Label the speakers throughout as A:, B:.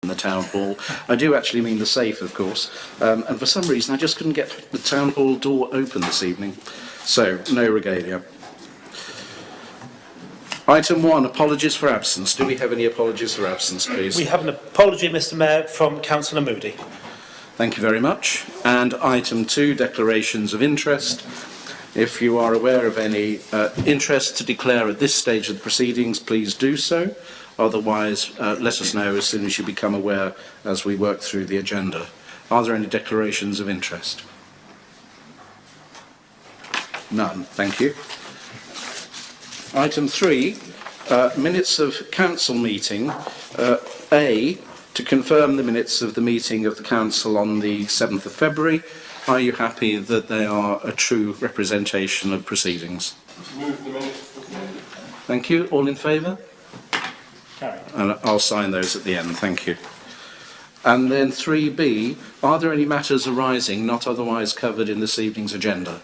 A: in the town hall. I do actually mean the safe, of course. And for some reason, I just couldn't get the town hall door open this evening. So, no regalia. Item 1, apologies for absence. Do we have any apologies for absence, please?
B: We have an apology, Mr Mayor, from Councillor Moody.
A: Thank you very much. And item 2, declarations of interest. If you are aware of any interest to declare at this stage of the proceedings, please do so. Otherwise, let us know as soon as you become aware as we work through the agenda. Are there any declarations of interest? None. Thank you. Item 3, minutes of council meeting. A, to confirm the minutes of the meeting of the council on the 7th of February. Are you happy that they are a true representation of proceedings?
C: Move the minutes.
A: Thank you. All in favour?
B: Carry.
A: And I'll sign those at the end. Thank you. And then 3B, are there any matters arising not otherwise covered in this evening's agenda?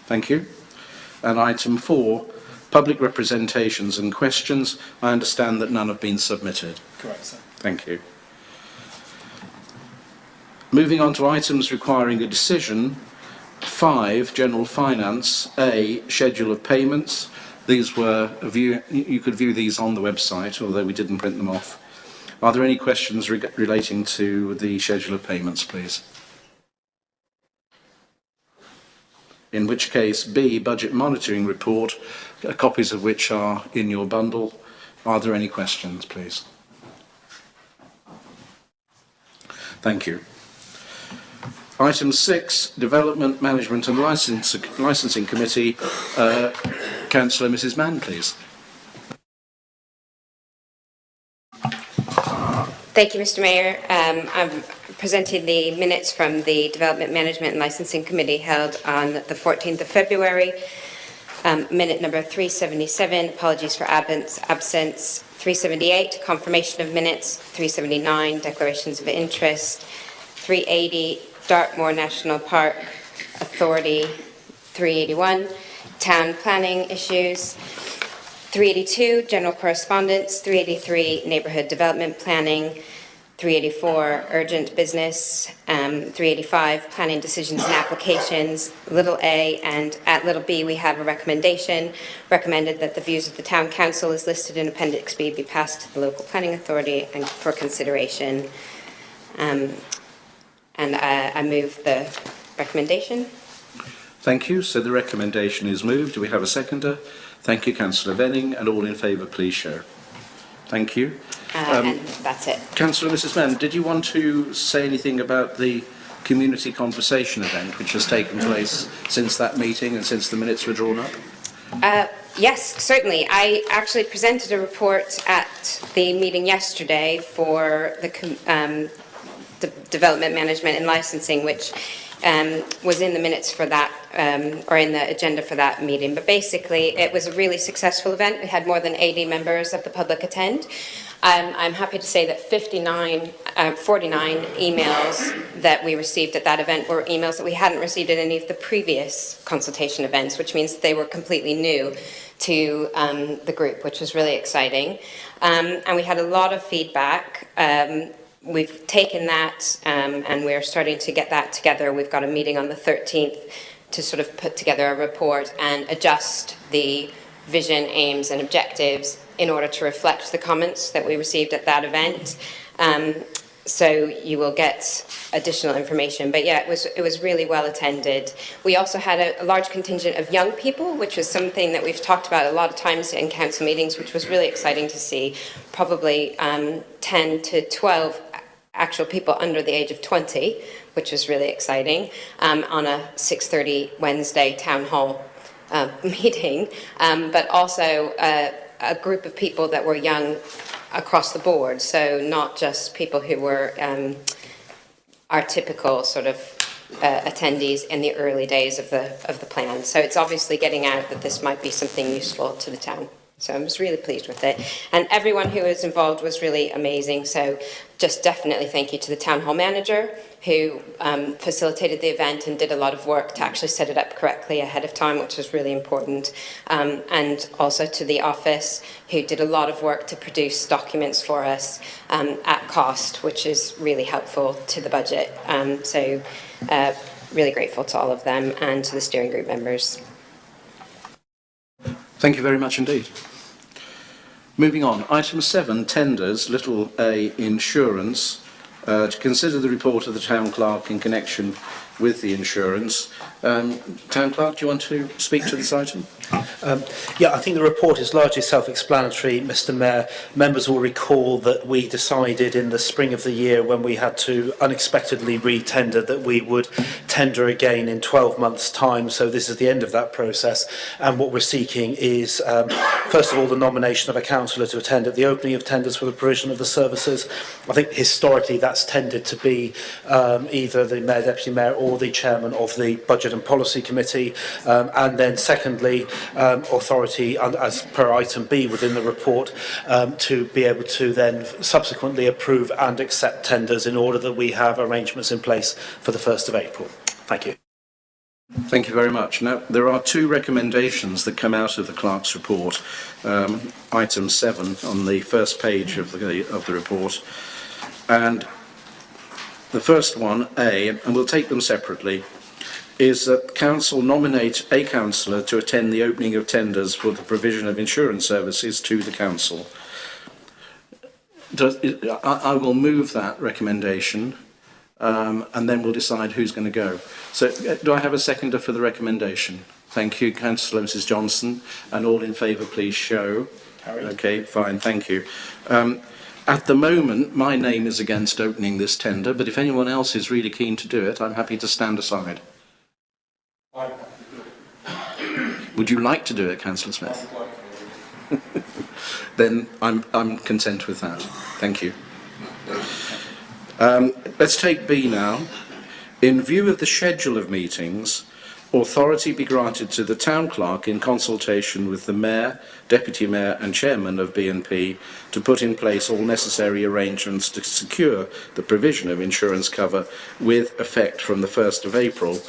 A: Thank you. And item 4, public representations and questions. I understand that none have been submitted.
B: Correct, sir.
A: Thank you. Moving on to items requiring a decision. 5, general finance. A, schedule of payments. These were, you could view these on the website, although we didn't print them off. Are there any questions relating to the schedule of payments, please? In which case, B, budget monitoring report, copies of which are in your bundle. Are there any questions, please? Thank you. Item 6, Development, Management and Licensing Committee. Councillor Mrs Mann, please.
D: Thank you, Mr Mayor. I'm presenting the minutes from the Development, Management and Licensing Committee held on the 14th of February. Minute number 377, apologies for absence. 378, confirmation of minutes. 379, declarations of interest. 380, Dartmoor National Park Authority. 381, town planning issues. 382, general correspondence. 383, neighbourhood development planning. 384, urgent business. 385, planning decisions and applications. Little a, and at little b we have a recommendation. Recommended that the views of the town council as listed in Appendix B be passed to the local planning authority and for consideration. And I move the recommendation.
A: Thank you. So the recommendation is moved. Do we have a seconder? Thank you, Councillor Venning, and all in favour, please show. Thank you.
D: And that's it.
A: Councillor Mrs Mann, did you want to say anything about the community conversation event which has taken place since that meeting and since the minutes were drawn up?
D: Yes, certainly. I actually presented a report at the meeting yesterday for the Development, Management and Licensing, which was in the minutes for that, or in the agenda for that meeting. But basically, it was a really successful event. We had more than 80 members of the public attend. I'm happy to say that 49 emails that we received at that event were emails that we hadn't received at any of the previous consultation events, which means they were completely new to the group, which was really exciting. And we had a lot of feedback. We've taken that and we're starting to get that together. We've got a meeting on the 13th to sort of put together a report and adjust the vision, aims and objectives in order to reflect the comments that we received at that event. So you will get additional information. But yeah, it was really well attended. We also had a large contingent of young people, which was something that we've talked about a lot of times in council meetings, which was really exciting to see. Probably 10 to 12 actual people under the age of 20, which was really exciting, on a 6:30 Wednesday town hall meeting, but also a group of people that were young across the board, so not just people who were our typical sort of attendees in the early days of the plan. So it's obviously getting out that this might be something useful to the town. So I was really pleased with it. And everyone who was involved was really amazing. So just definitely thank you to the town hall manager who facilitated the event and did a lot of work to actually set it up correctly ahead of time, which was really important. And also to the office who did a lot of work to produce documents for us at cost, which is really helpful to the budget. Really grateful to all of them and to the steering group members.
A: Thank you very much indeed. Moving on, item 7, tenders, little a, insurance. To consider the report of the town clerk in connection with the insurance. Town clerk, do you want to speak to this item?
B: Yeah, I think the report is largely self-explanatory, Mr. Mayor. Members will recall that we decided in the spring of the year when we had to unexpectedly re-tender that we would tender again in 12 months' time. So this is the end of that process. And what we're seeking is, first of all, the nomination of a councillor to attend at the opening of tenders for the provision of the services. I think historically that's tended to be either the Mayor, Deputy Mayor or the Chairman of the Budget and Policy Committee. And then secondly, authority, as per item B within the report, to be able to then subsequently approve and accept tenders in order that we have arrangements in place for the 1st of April. Thank you.
A: Thank you very much. Now, there are 2 recommendations that come out of the clerk's report. Item 7 on the first page of the report. And the first one, A, and we'll take them separately, is that council nominate a councillor to attend the opening of tenders for the provision of insurance services to the council. I will move that recommendation and then we'll decide who's going to go. So do I have a seconder for the recommendation? Thank you, Councillor Mrs Johnson. And all in favour, please show.
B: Carried.
A: Okay, fine, thank you. At the moment, my name is against opening this tender, but if anyone else is really keen to do it, I'm happy to stand aside. Would you like to do it, Councillor Smith? Then I'm content with that. Thank you. Let's take B now. In view of the schedule of meetings, authority be granted to the town clerk in consultation with the Mayor, Deputy Mayor and Chairman of B&P to put in place all necessary arrangements to secure the provision of insurance cover with effect from the 1st of April,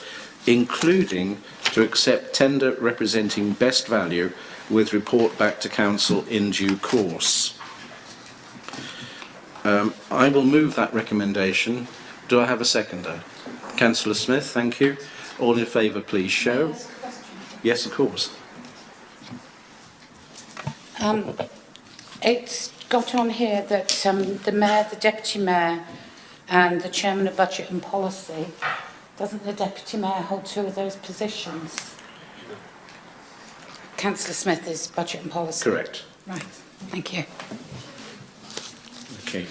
A: including to accept tender representing best value with report back to council in due course. I will move that recommendation. Do I have a seconder? Councillor Smith, thank you. All in favour, please show. Yes, of course.
C: It's got on here that the Mayor, the Deputy Mayor and the Chairman of Budget and Policy, doesn't the Deputy Mayor hold 2 of those positions? Councillor Smith is Budget and Policy.
A: Correct.
C: Right, thank you.
A: Okay.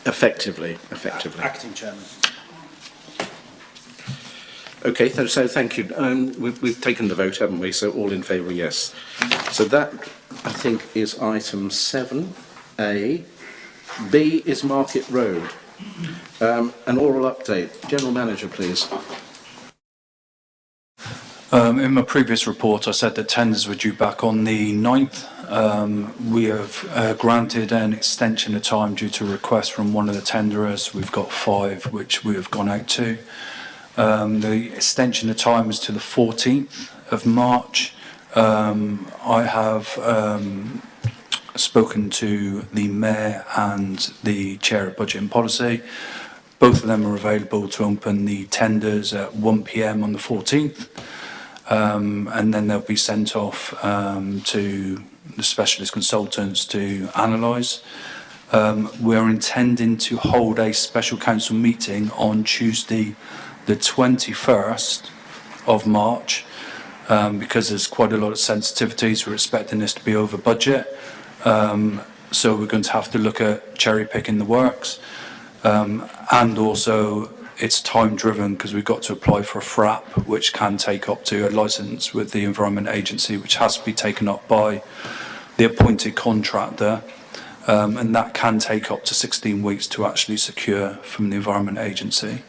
A: Effectively.
B: Acting Chairman.
A: Okay, so thank you. We've taken the vote, haven't we? So all in favour, yes. So that, I think, is item 7A. B is Market Road. An oral update. General Manager, please.
E: In my previous report, I said that tenders were due back on the 9th. We have granted an extension of time due to a request from one of the tenderers. We've got 5 which we have gone out to. The extension of time is to the 14th of March. I have spoken to the Mayor and the Chair of Budget and Policy. Both of them are available to open the tenders at 1 p.m. on the 14th. And then they'll be sent off to the specialist consultants to analyse. We are intending to hold a special council meeting on Tuesday the 21st of March because there's quite a lot of sensitivities. We're expecting this to be over budget. So we're going to have to look at cherry picking the works. And also it's time driven because we've got to apply for a FRAP, which can take up to a licence with the Environment Agency, which has to be taken up by the appointed contractor. And that can take up to 16 weeks to actually secure from the Environment Agency.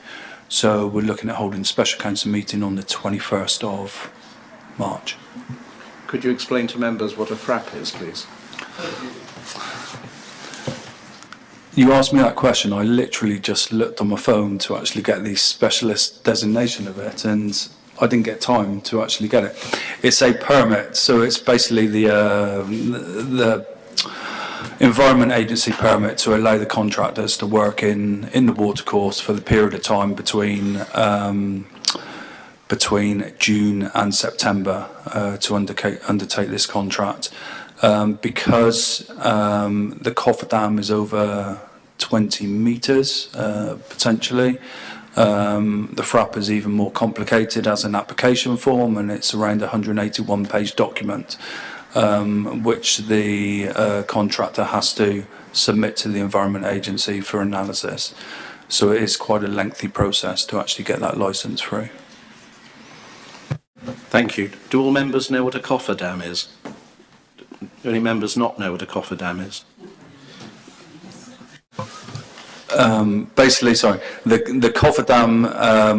E: So we're looking at holding a special council meeting on the 21st of March.
A: Could you explain to members what a FRAP is, please?
E: You asked me that question, I literally just looked on my phone to actually get the specialist designation of it, and I didn't get time to actually get it. It's a permit, so it's basically the Environment Agency permit to allow the contractors to work in the watercourse for the period of time between June and September to undertake this contract. Because the cofferdam is over 20 metres potentially, the FRAP is even more complicated as an application form, and it's around a 181-page document which the contractor has to submit to the Environment Agency for analysis. So it is quite a lengthy process to actually get that licence through.
A: Thank you. Do all members know what a cofferdam is? Do any members not know what a cofferdam is?
E: Basically, sorry, the cofferdam,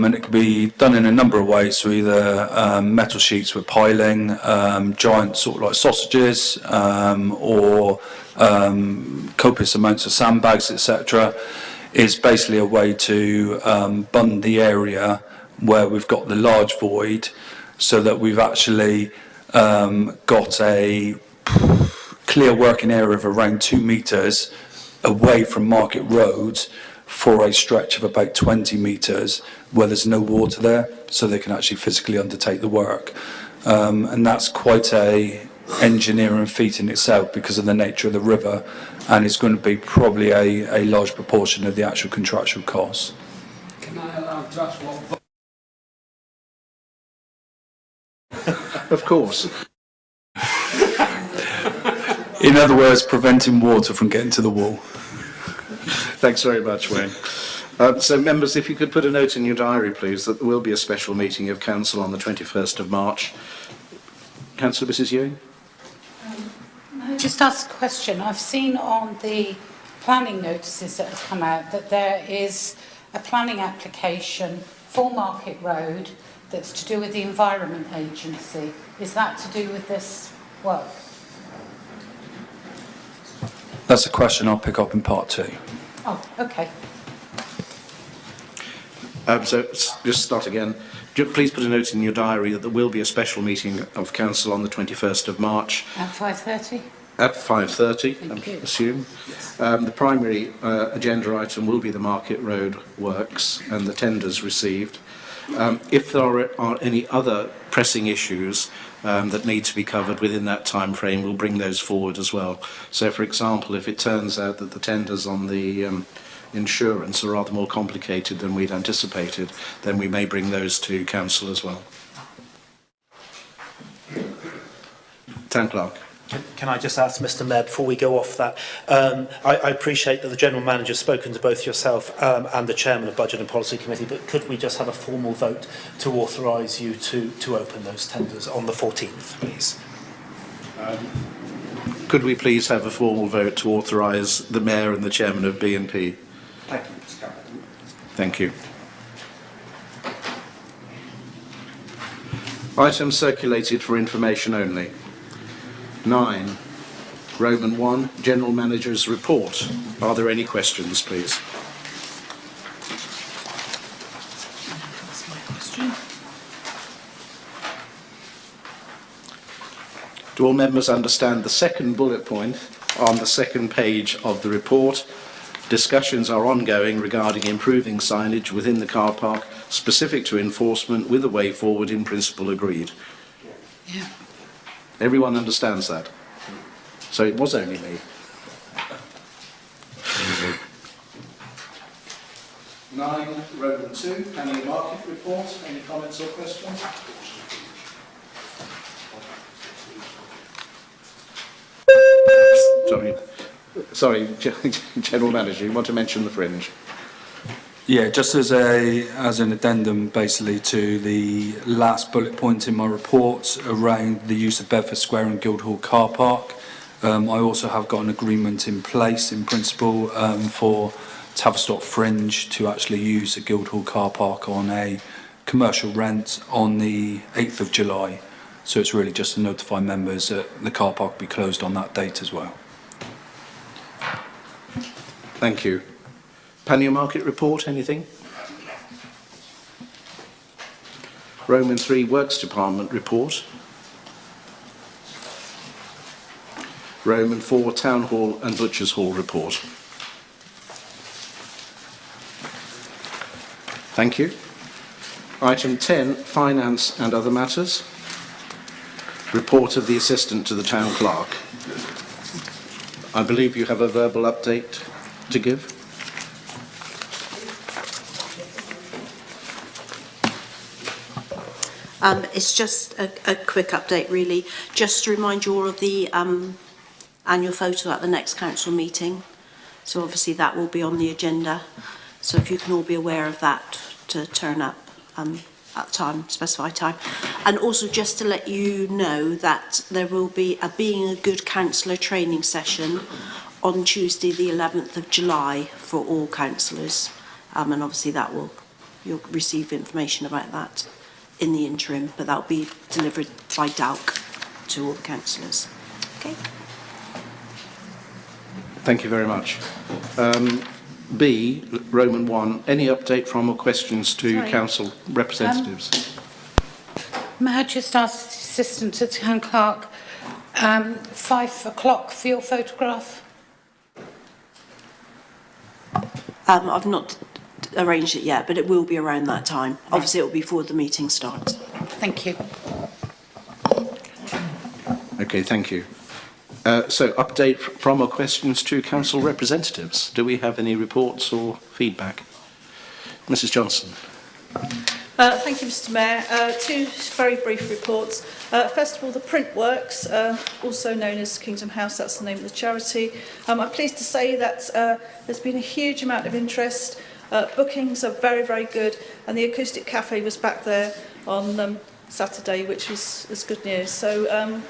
E: and it can be done in a number of ways, so either metal sheets with piling, giant sort of like sausages, or copious amounts of sandbags, etc., is basically a way to bund the area where we've got the large void, so that we've actually got a clear working area of around 2 metres away from Market Road for a stretch of about 20 metres where there's no water there, so they can actually physically undertake the work. And that's quite a engineering feat in itself because of the nature of the river, and it's going to be probably a large proportion of the actual contractual costs.
F: Can I allow just one?
A: Of course.
E: In other words, preventing water from getting to the wall.
A: Thanks very much, Wayne. So, members, if you could put a note in your diary, please, that there will be a special meeting of Council on the 21st of March. Councillor Mrs Ewing?
C: Can I just ask a question? I've seen on the planning notices that have come out that there is a planning application for Market Road that's to do with the Environment Agency. Is that to do with this work?
E: That's a question I'll pick up in part 2.
C: Oh, okay.
A: Just start again. Please put a note in your diary that there will be a special meeting of Council on the 21st of March.
C: At 5:30?
A: At 5:30,
C: Thank you.
A: I assume. The primary agenda item will be the Market Road works and the tenders received. If there are any other pressing issues that need to be covered within that time frame, we'll bring those forward as well. So, for example, if it turns out that the tenders on the insurance are rather more complicated than we'd anticipated, then we may bring those to Council as well. Town Clerk.
B: Can I just ask Mr Mayor, before we go off that, I appreciate that the General Manager has spoken to both yourself and the Chairman of Budget and Policy Committee, but could we just have a formal vote to authorise you to open those tenders on the 14th, please?
A: Could we please have a formal vote to authorise the Mayor and the Chairman of B&P?
F: Thank you, Mr. Cameron.
A: Thank you. Items circulated for information only. 9. Roman 1, General Manager's Report. Are there any questions, please?
C: That's my question.
A: Do all members understand the second bullet point on the second page of the report? Discussions are ongoing regarding improving signage within the car park, specific to enforcement, with a way forward in principle agreed.
C: Yeah.
A: Everyone understands that? So it was only me. 9, Roman 2, Planning and Market Report. Any comments or questions? Sorry, General Manager, you want to mention the fringe?
E: Yeah, just as an addendum basically to the last bullet point in my report around the use of Bedford Square and Guildhall car park. I also have got an agreement in place in principle for Tavistock Fringe to actually use the Guildhall car park on a commercial rent on the 8th of July. So it's really just to notify members that the car park will be closed on that date as well.
A: Thank you. Panmure Market report, anything? Roman 3 Works Department report. Roman 4 Town Hall and Butchers Hall report. Thank you. Item 10, Finance and Other Matters. Report of the Assistant to the Town Clerk. I believe you have a verbal update to give.
G: It's just a quick update, really, just to remind you all of the annual photo at the next council meeting. So obviously that will be on the agenda. So if you can all be aware of that to turn up at time, specified time. And also just to let you know that there will be a Being a Good Councillor training session on Tuesday the 11th of July for all councillors. And obviously you'll receive information about that in the interim, but that'll be delivered by DALC to all the councillors. Okay.
A: Thank you very much. B, Roman 1, any update from or questions to
C: Sorry.
A: council representatives?
C: May I just ask the Assistant to Town Clerk, 5 o'clock for your photograph?
G: I've not arranged it yet, but it will be around that time. Obviously, it will be before the meeting starts.
C: Thank you.
A: Okay, thank you. So, update from or questions to council representatives. Do we have any reports or feedback? Mrs Johnson.
H: Thank you, Mr Mayor. Two very brief reports. First of all, the Print Works, also known as Kingdom House, that's the name of the charity. I'm pleased to say that there's been a huge amount of interest. Bookings are very, very good, and the Acoustic Cafe was back there on Saturday, which was good news. So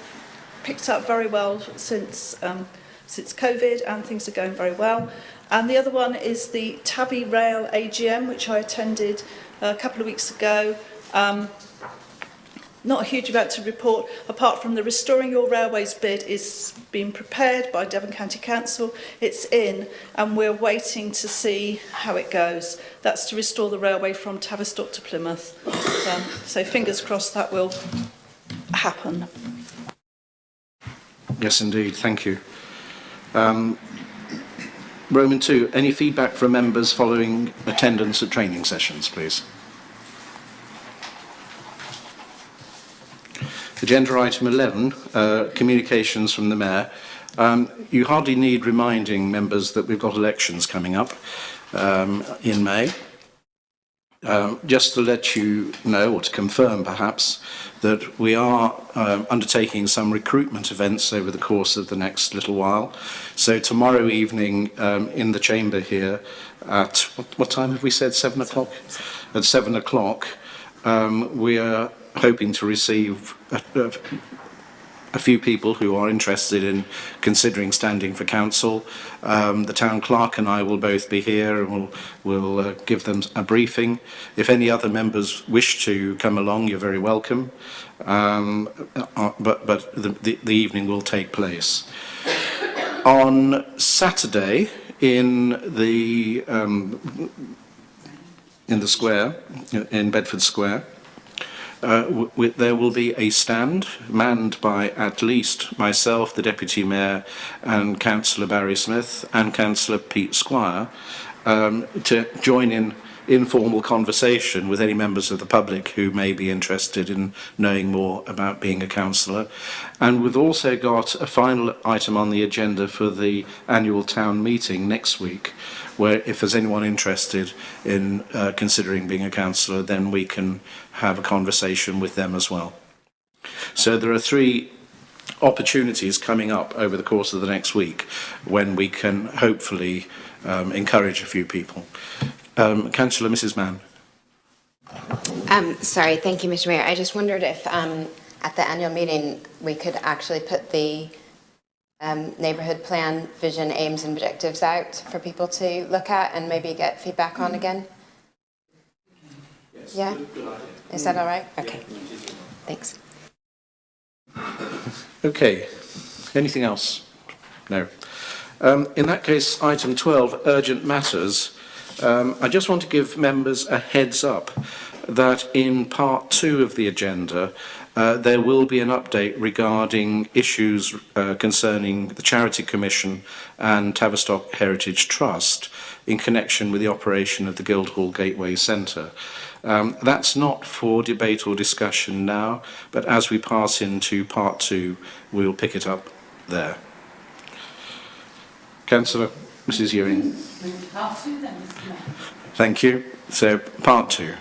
H: picked up very well since COVID, and things are going very well. And the other one is the Tabby Rail AGM, which I attended a couple of weeks ago. Not a huge amount to report, apart from the Restoring Your Railways bid is being prepared by Devon County Council. It's in, and we're waiting to see how it goes. That's to restore the railway from Tavistock to Plymouth. So fingers crossed that will happen.
A: Yes, indeed. Thank you. Roman 2, any feedback from members following attendance at training sessions, please? Agenda item 11, communications from the Mayor. You hardly need reminding members that we've got elections coming up in May. Just to let you know, or to confirm perhaps, that we are undertaking some recruitment events over the course of the next little while. So tomorrow evening in the chamber here at, what time have we said, 7 o'clock? At 7 o'clock, we are hoping to receive a few people who are interested in considering standing for council. The town clerk and I will both be here, and we'll give them a briefing. If any other members wish to come along, you're very welcome. But the evening will take place. On Saturday in the square, in Bedford Square, there will be a stand manned by at least myself, the Deputy Mayor, and Councillor Barry Smith and Councillor Pete Squire to join in informal conversation with any members of the public who may be interested in knowing more about being a councillor. And we've also got a final item on the agenda for the annual town meeting next week, where if there's anyone interested in considering being a councillor, then we can have a conversation with them as well. So there are 3 opportunities coming up over the course of the next week when we can hopefully encourage a few people. Councillor Mrs Mann.
D: Sorry, thank you, Mr Mayor. I just wondered if at the annual meeting we could actually put the neighbourhood plan, vision, aims and objectives out for people to look at and maybe get feedback on again?
A: Yes,
D: Yeah?
A: good idea.
D: Is that all right? Okay, thanks.
A: Okay. Anything else? No. In that case, item 12, urgent matters. I just want to give members a heads up that in part 2 of the agenda, there will be an update regarding issues concerning the Charity Commission and Tavistock Heritage Trust in connection with the operation of the Guildhall Gateway Centre. That's not for debate or discussion now, but as we pass into part 2, we'll pick it up there. Councillor, Mrs Ewing.
C: Part 2 then, Mr Mayor.
A: Thank you. So, part 2.